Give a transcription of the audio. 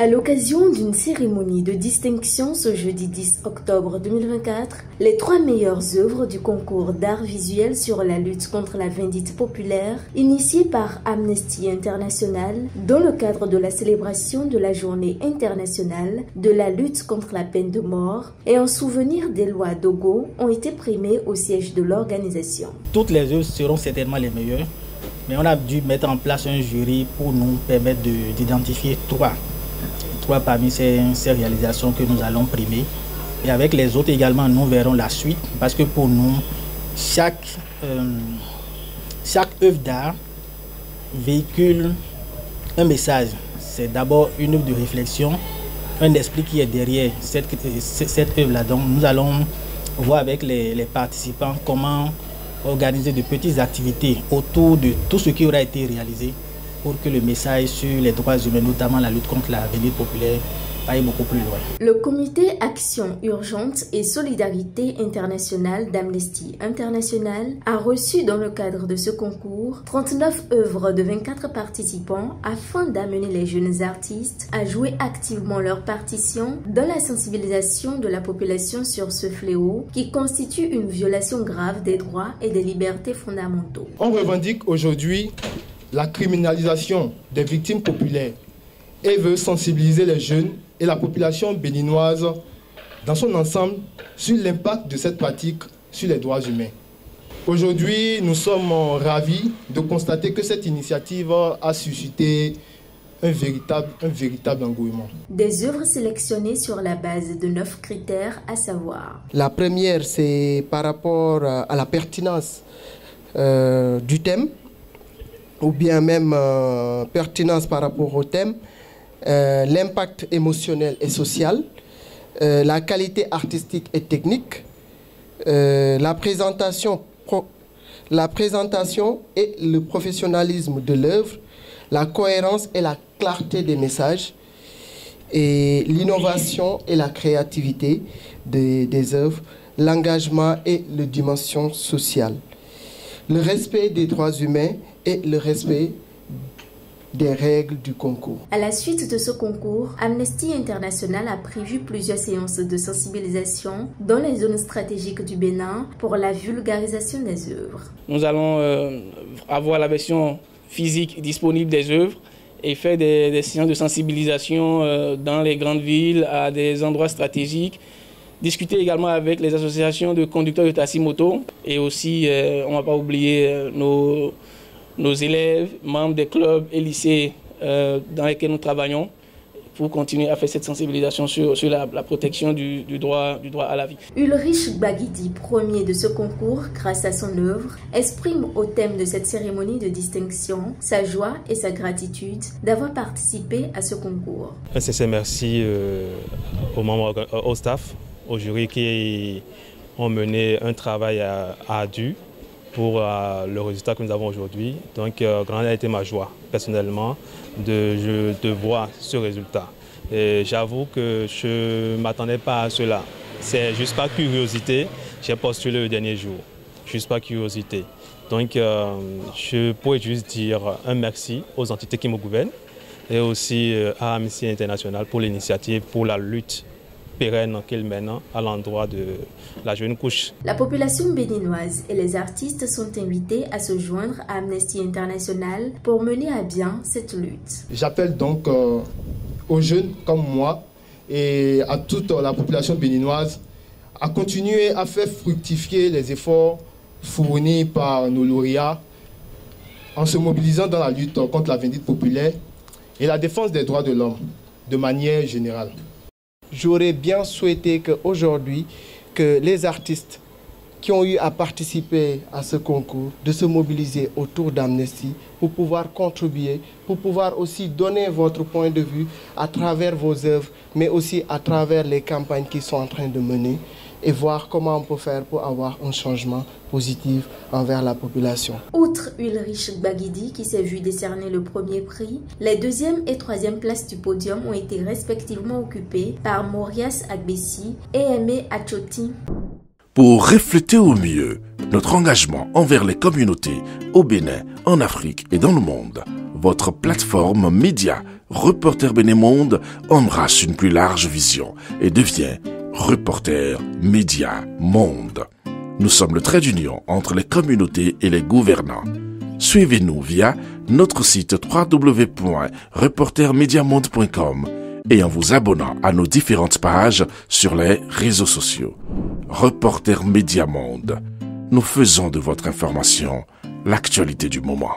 À l'occasion d'une cérémonie de distinction ce jeudi 10 octobre 2024, les 3 meilleures œuvres du concours d'art visuel sur la lutte contre la vindicte populaire, initié par Amnesty International dans le cadre de la célébration de la Journée internationale de la lutte contre la peine de mort et en souvenir des lois Dogo, ont été primées au siège de l'organisation. Toutes les œuvres seront certainement les meilleures, mais on a dû mettre en place un jury pour nous permettre d'identifier trois parmi ces réalisations que nous allons primer. Et avec les autres également, nous verrons la suite, parce que pour nous, chaque œuvre d'art véhicule un message. C'est d'abord une œuvre de réflexion, un esprit qui est derrière cette œuvre-là. Donc nous allons voir avec les participants comment organiser de petites activités autour de tout ce qui aura été réalisé pour que le message sur les droits humains, notamment la lutte contre la vindicte populaire, aille beaucoup plus loin. Le comité Action Urgente et Solidarité Internationale d'Amnesty International a reçu dans le cadre de ce concours 39 œuvres de 24 participants afin d'amener les jeunes artistes à jouer activement leur partition dans la sensibilisation de la population sur ce fléau qui constitue une violation grave des droits et des libertés fondamentaux. On revendique aujourd'hui la criminalisation des victimes populaires et veut sensibiliser les jeunes et la population béninoise dans son ensemble sur l'impact de cette pratique sur les droits humains. Aujourd'hui, nous sommes ravis de constater que cette initiative a suscité un véritable engouement. Des œuvres sélectionnées sur la base de 9 critères, à savoir. La première, c'est par rapport à la pertinence du thème, ou bien même pertinence par rapport au thème, l'impact émotionnel et social, la qualité artistique et technique, la présentation et le professionnalisme de l'œuvre, la cohérence et la clarté des messages, et l'innovation et la créativité des œuvres, l'engagement et la dimension sociale, le respect des droits humains et le respect des règles du concours. À la suite de ce concours, Amnesty International a prévu plusieurs séances de sensibilisation dans les zones stratégiques du Bénin pour la vulgarisation des œuvres. Nous allons avoir la version physique disponible des œuvres et faire des séances de sensibilisation dans les grandes villes, à des endroits stratégiques. Discuter également avec les associations de conducteurs de taxi moto et aussi, on ne va pas oublier nos élèves, membres des clubs et lycées dans lesquels nous travaillons pour continuer à faire cette sensibilisation sur la protection du droit à la vie. Ulrich Gbagidi, premier de ce concours grâce à son œuvre, exprime au thème de cette cérémonie de distinction sa joie et sa gratitude d'avoir participé à ce concours. Un sincère merci aux membres, au staff, au jury qui ont mené un travail ardu pour le résultat que nous avons aujourd'hui. Donc, grande a été ma joie, personnellement, de voir ce résultat. Et j'avoue que je ne m'attendais pas à cela. C'est juste par curiosité, j'ai postulé le dernier jour. Juste par curiosité. Donc, je pourrais juste dire un merci aux entités qui me gouvernent et aussi à Amnesty International pour l'initiative, pour la lutte pérenne qu'il mène à l'endroit de la jeune couche. La population béninoise et les artistes sont invités à se joindre à Amnesty International pour mener à bien cette lutte. J'appelle donc aux jeunes comme moi et à toute la population béninoise à continuer à faire fructifier les efforts fournis par nos lauréats en se mobilisant dans la lutte contre la vindicte populaire et la défense des droits de l'homme de manière générale. J'aurais bien souhaité qu'aujourd'hui, que les artistes qui ont eu à participer à ce concours, de se mobiliser autour d'Amnesty pour pouvoir contribuer, pour pouvoir aussi donner votre point de vue à travers vos œuvres, mais aussi à travers les campagnes qu'ils sont en train de mener et voir comment on peut faire pour avoir un changement positif envers la population. Outre Ulrich Gbagidi qui s'est vu décerner le premier prix, les deuxième et troisième places du podium ont été respectivement occupées par Maurias Agbessi et Aimé Achoti. Pour refléter au mieux notre engagement envers les communautés au Bénin, en Afrique et dans le monde, votre plateforme média Reporter Bénémonde embrasse une plus large vision et devient Reporter Média Monde. Nous sommes le trait d'union entre les communautés et les gouvernants. Suivez-nous via notre site www.reportermediamonde.com et en vous abonnant à nos différentes pages sur les réseaux sociaux. Reporter Média Monde. Nous faisons de votre information l'actualité du moment.